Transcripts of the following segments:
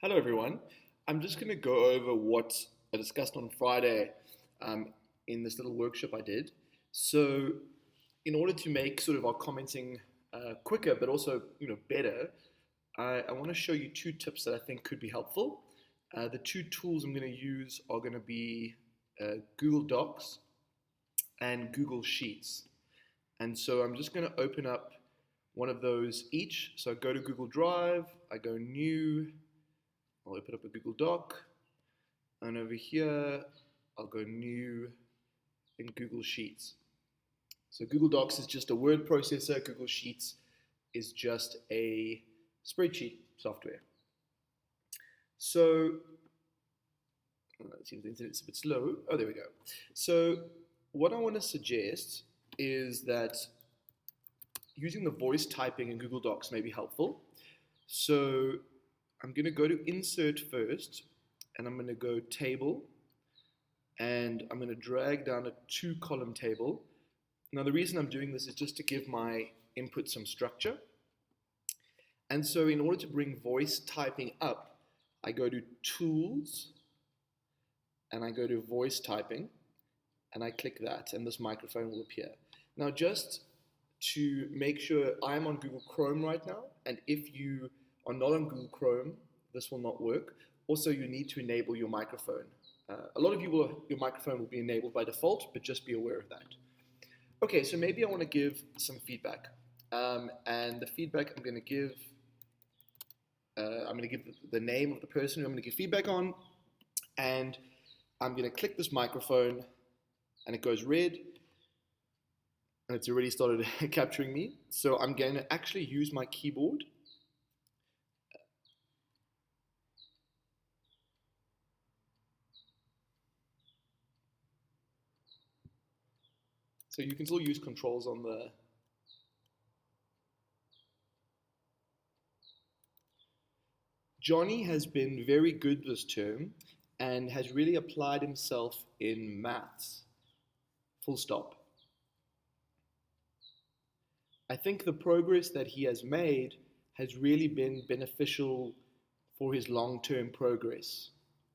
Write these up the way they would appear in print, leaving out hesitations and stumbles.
Hello, everyone. I'm just going to go over what I discussed on Friday in this little workshop I did. So, in order to make sort of our commenting quicker, but also better, I want to show you two tips that I think could be helpful. The two tools I'm going to use are going to be Google Docs and Google Sheets. And so I'm just going to open up one of those each. So I go to Google Drive, I go New, I'll open up a Google Doc, and over here, I'll go New in Google Sheets. So Google Docs is just a word processor. Google Sheets is just a spreadsheet software. So, it seems the internet's a bit slow. Oh, there we go. So what I want to suggest is that using the voice typing in Google Docs may be helpful. So I'm going to go to Insert first, and I'm going to go Table, and I'm going to drag down a two-column table. Now the reason I'm doing this is just to give my input some structure. And so in order to bring voice typing up, I go to Tools, and I go to Voice Typing, and I click that, and this microphone will appear. Now just to make sure, I'm on Google Chrome right now, and if you are not on Google Chrome, this will not work. Also, you need to enable your microphone. A lot of you your microphone will be enabled by default, but just be aware of that. Okay, so maybe I want to give some feedback. And the feedback I'm going to give, the name of the person who I'm going to give feedback on, and I'm going to click this microphone, and it goes red, and it's already started capturing me. So I'm going to actually use my keyboard. So you can still use controls on the Johnny has been very good this term and has really applied himself in maths. Full stop. I think the progress that he has made has really been beneficial for his long-term progress.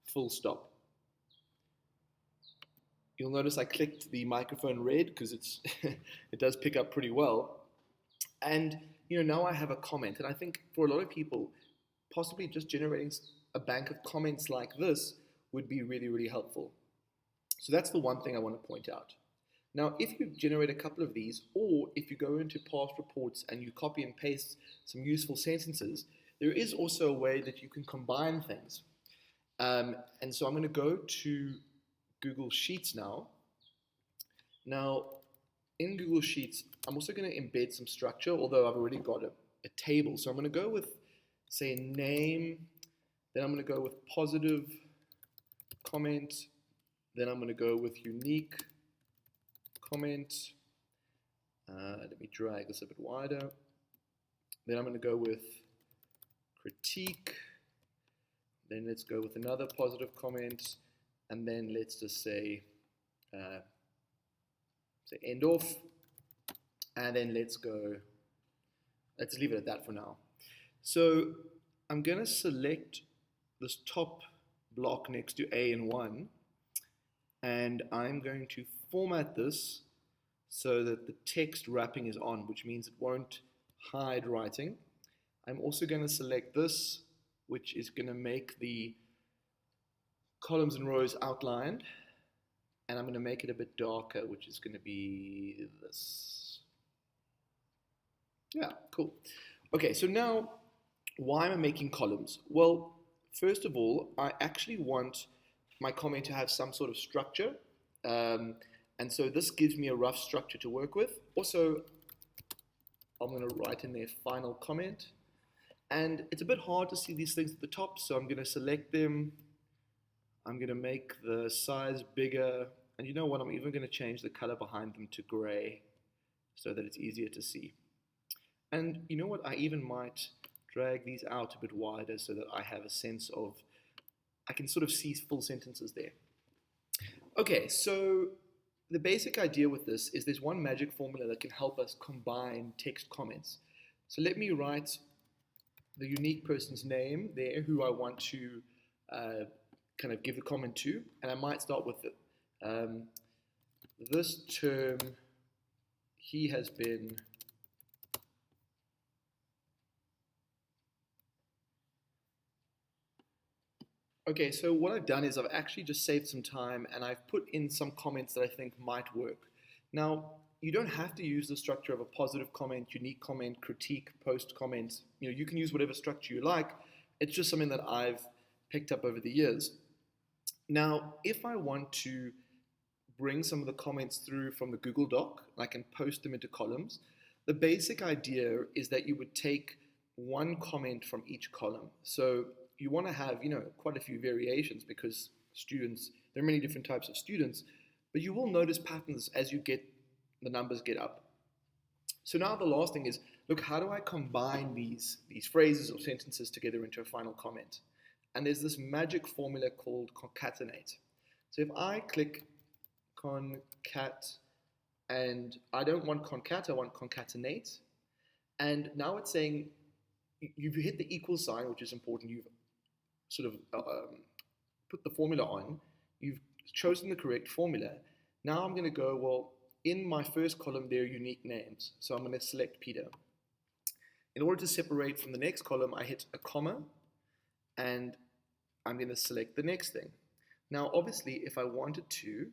Full stop. You'll notice I clicked the microphone red because it does pick up pretty well. And now I have a comment, and I think for a lot of people, possibly just generating a bank of comments like this would be really, really helpful. So that's the one thing I want to point out. Now, if you generate a couple of these, or if you go into past reports and you copy and paste some useful sentences, there is also a way that you can combine things. And so I'm going to go to Google Sheets now. Now, in Google Sheets, I'm also going to embed some structure, although I've already got a table. So I'm going to go with, say, name, then I'm going to go with positive comment, then I'm going to go with unique comment. Let me drag this a bit wider. Then I'm going to go with critique. Then let's go with another positive comment, and then let's just say end off, and then let's leave it at that for now. So I'm going to select this top block next to A and 1, and I'm going to format this so that the text wrapping is on, which means it won't hide writing. I'm also going to select this, which is going to make the columns and rows outlined, and I'm going to make it a bit darker, which is going to be this. Yeah, cool. Okay, so now, why am I making columns? Well, first of all, I actually want my comment to have some sort of structure, and so this gives me a rough structure to work with. Also, I'm going to write in there final comment, and it's a bit hard to see these things at the top, so I'm going to select them. I'm going to make the size bigger, and you know what, I'm even going to change the color behind them to gray so that it's easier to see. And you know what, I even might drag these out a bit wider so that I have a sense of, I can sort of see full sentences there. Okay, so the basic idea with this is there's one magic formula that can help us combine text comments. So let me write the unique person's name there who I want to kind of give the comment to, and I might start with it. This term, he has been okay, so what I've done is I've actually just saved some time and I've put in some comments that I think might work. Now, you don't have to use the structure of a positive comment, unique comment, critique, post comment. You can use whatever structure you like. It's just something that I've picked up over the years. Now, if I want to bring some of the comments through from the Google Doc, I can post them into columns. The basic idea is that you would take one comment from each column. So you want to have, quite a few variations because there are many different types of students, but you will notice patterns as the numbers get up. So now the last thing is, look, how do I combine these phrases or sentences together into a final comment? And there's this magic formula called concatenate. So if I click concat, and I don't want concat, I want concatenate, and now it's saying you've hit the equal sign, which is important. You've sort of put the formula on. You've chosen the correct formula. Now I'm going to go, well, in my first column, there are unique names. So I'm going to select Peter. In order to separate from the next column, I hit a comma, and I'm going to select the next thing. Now, obviously, if I wanted to,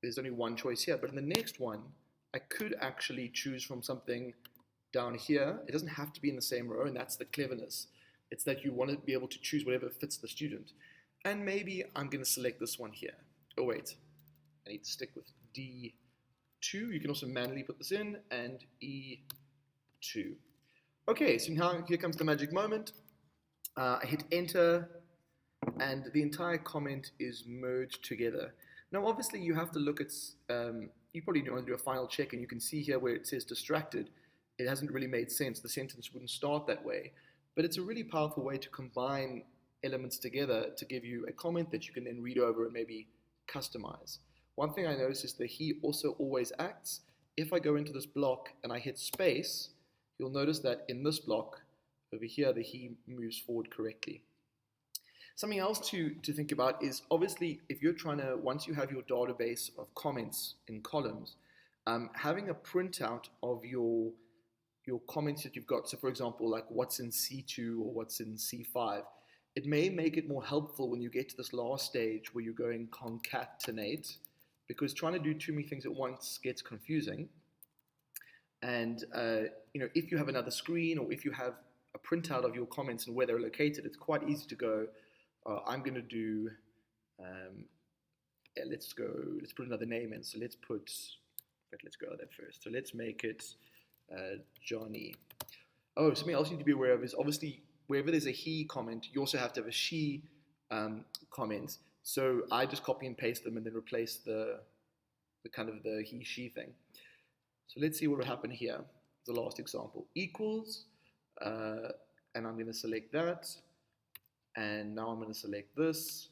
there's only one choice here, but in the next one, I could actually choose from something down here. It doesn't have to be in the same row, and that's the cleverness. It's that you want to be able to choose whatever fits the student. And maybe I'm going to select this one here. Oh, wait. I need to stick with D2. You can also manually put this in, and E2. Okay, so now here comes the magic moment. I hit enter, and the entire comment is merged together. Now, obviously, you have to look at, you probably want to do a final check, and you can see here where it says distracted. It hasn't really made sense. The sentence wouldn't start that way. But it's a really powerful way to combine elements together to give you a comment that you can then read over and maybe customize. One thing I noticed is the he also always acts. If I go into this block and I hit space, you'll notice that in this block over here, the he moves forward correctly. Something else to think about is obviously if you're trying to, once you have your database of comments in columns, having a printout of your comments that you've got. So for example, like what's in C2 or what's in C5, it may make it more helpful when you get to this last stage where you're going concatenate, because trying to do too many things at once gets confusing. And if you have another screen or if you have a printout of your comments and where they're located, it's quite easy to go, I'm going to do, let's put another name in. So let's go there first. So let's make it Johnny. Oh, something else you need to be aware of is obviously wherever there's a he comment, you also have to have a she comment. So I just copy and paste them and then replace the kind of the he, she thing. So let's see what will happen here. The last example, equals, and I'm going to select that, and now I'm going to select this,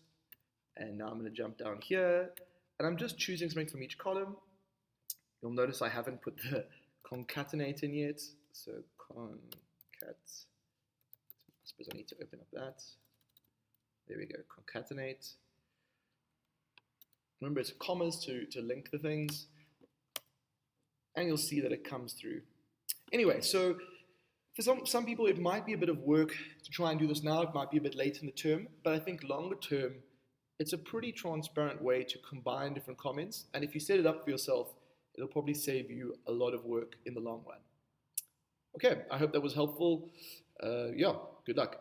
and now I'm going to jump down here, and I'm just choosing something from each column. You'll notice I haven't put the concatenate in yet, so concat, I suppose I need to open up that. There we go, concatenate. Remember, it's commas to link the things, and you'll see that it comes through. Anyway, so for some people, it might be a bit of work to try and do this now. It might be a bit late in the term, but I think longer term, it's a pretty transparent way to combine different comments. And if you set it up for yourself, it'll probably save you a lot of work in the long run. Okay, I hope that was helpful. Yeah, good luck.